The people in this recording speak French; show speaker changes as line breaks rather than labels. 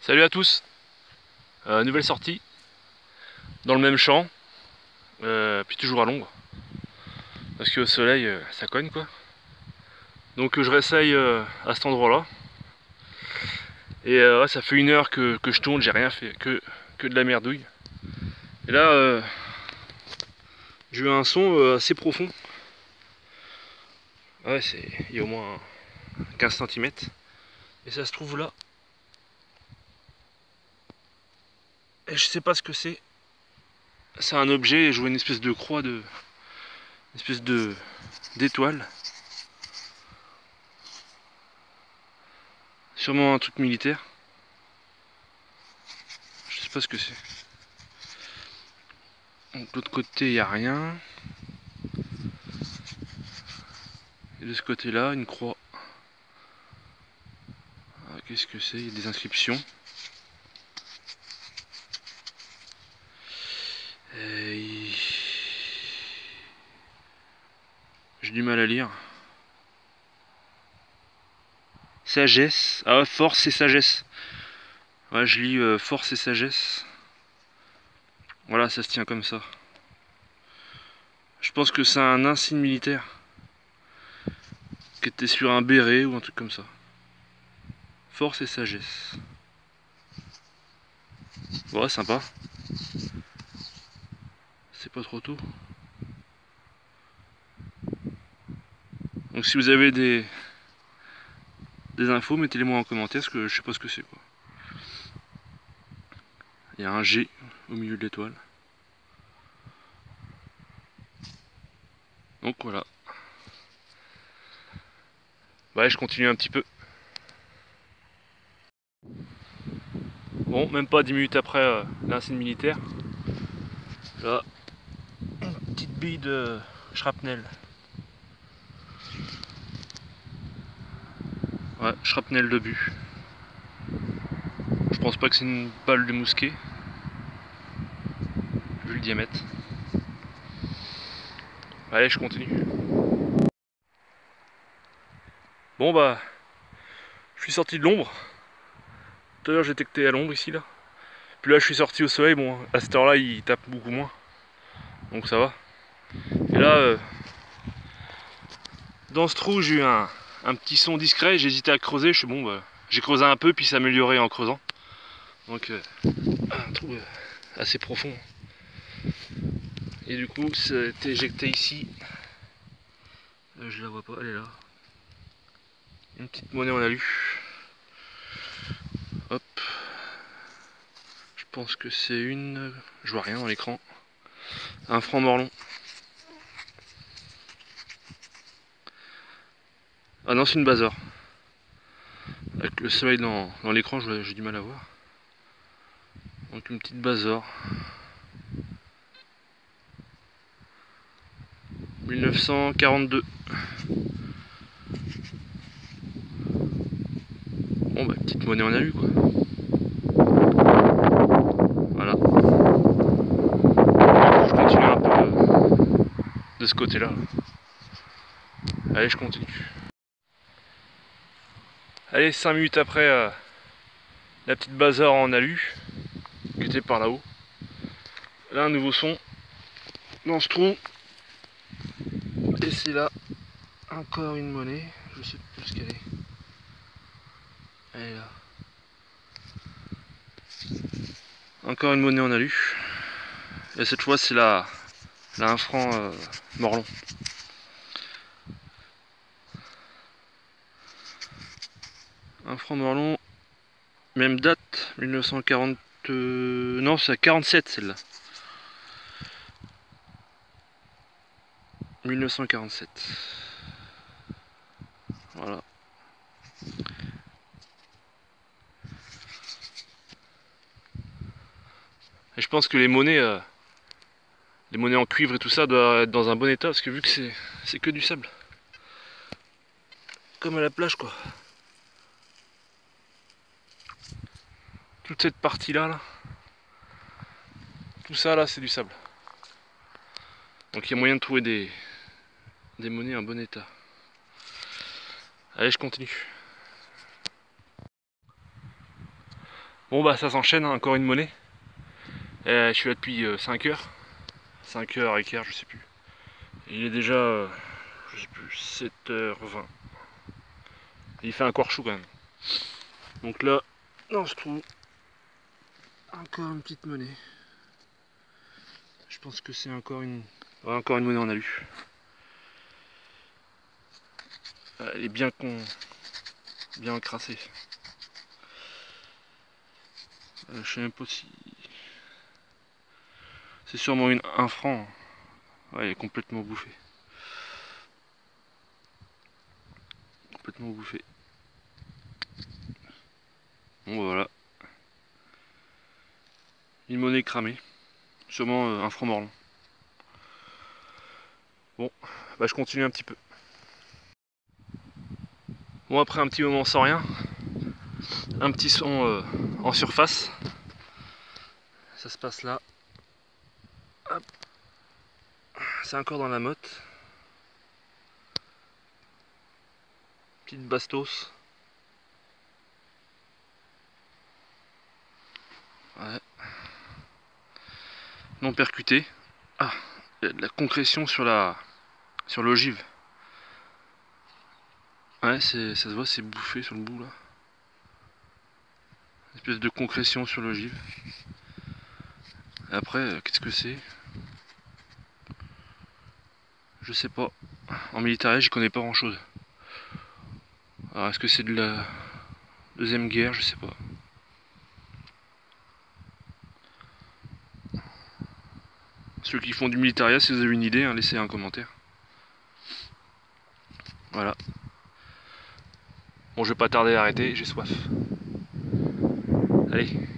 Salut à tous, nouvelle sortie, dans le même champ, puis toujours à l'ombre, parce qu'au soleil ça cogne quoi. Donc je réessaye à cet endroit là, et ouais, ça fait 1 heure que je tourne, j'ai rien fait, que de la merdouille. Et là j'ai eu un son assez profond, ouais il y a au moins 15 cm, et ça se trouve là, et je sais pas ce que c'est un objet, et je vois une espèce de croix, une espèce d'étoile. Sûrement un truc militaire. Je sais pas ce que c'est. Donc de l'autre côté il n'y a rien. Et de ce côté là une croix. Ah, qu'est-ce que c'est? Il y a des inscriptions. Et... j'ai du mal à lire. Sagesse. Ah ouais, force et sagesse. Ouais, je lis force et sagesse. Voilà, ça se tient comme ça. Je pense que c'est un insigne militaire qui était sur un béret ou un truc comme ça. Force et sagesse. Ouais, sympa. C'est pas trop tôt. Donc si vous avez des infos, mettez-les-moi en commentaire parce que je sais pas ce que c'est quoi. Il y a un G au milieu de l'étoile. Donc voilà. Ouais, je continue un petit peu. Bon, même pas 10 minutes après l'insigne militaire. Là, une petite bille de shrapnel. Ouais, shrapnel de but. Je pense pas que c'est une balle de mousquet, vu le diamètre. Allez, je continue. Bon bah, je suis sorti de l'ombre. Tout à l'heure j'étais que à l'ombre ici là. Puis là je suis sorti au soleil, bon à cette heure là il tape beaucoup moins. Donc ça va. Et là, dans ce trou j'ai eu un petit son discret, j'hésitais à creuser, je suis bon bah, j'ai creusé un peu puis ça s'améliorait en creusant. Donc un trou assez profond. Et du coup c'est éjecté ici. Je la vois pas, elle est là. Une petite monnaie en alu. Hop. Je pense que c'est une... je vois rien dans l'écran. Un franc morlon. Ah non, c'est une bazar. Avec le soleil dans l'écran, j'ai du mal à voir. Donc une petite bazar. 1942. Bon bah petite monnaie en alu quoi. Voilà. Je continue un peu de ce côté là. Allez, je continue. Allez, 5 minutes après la petite bazar en alu qui était par là-haut. Là un nouveau son dans ce trou. Et c'est là encore une monnaie. Je sais plus ce qu'elle est. Elle est là. Encore une monnaie en alu. Et cette fois c'est la 1 franc morlon. Un franc morlon, même date, 1940... non, c'est à 47 celle-là. 1947. Voilà. Et je pense que les monnaies en cuivre et tout ça doivent être dans un bon état parce que vu que c'est que du sable. Comme à la plage quoi. Toute cette partie là, tout ça là c'est du sable. Donc il y a moyen de trouver des monnaies en bon état. Allez, je continue. Bon bah ça s'enchaîne, hein, encore une monnaie. Je suis là depuis 5 heures. 5h15, je sais plus. Il est déjà, je sais plus, 7h20. Il fait encore chaud quand même. Donc là, on se trouve encore une petite monnaie. Je pense que c'est encore une monnaie en alu. Elle est bien encrassée. Je sais même pas si... C'est sûrement un franc. Ouais, elle est complètement bouffée. Complètement bouffée. Bon bah voilà. Une monnaie cramée. Sûrement un franc morlan. Bon, bah je continue un petit peu. Bon, après un petit moment sans rien, un petit son en surface. Ça se passe là. Hop. C'est encore dans la motte. Petite bastos. Ouais. Non percuté. Ah, il y a de la concrétion sur l'ogive. Ouais, ça se voit, c'est bouffé sur le bout là. Une espèce de concrétion sur l'ogive. Et après, qu'est-ce que c'est? Je sais pas. En militaire, j'y connais pas grand chose. Alors est-ce que c'est de la deuxième guerre? Je sais pas. Ceux qui font du militaria, si vous avez une idée, hein, laissez un commentaire. Voilà. Bon, je vais pas tarder à arrêter, j'ai soif. Allez.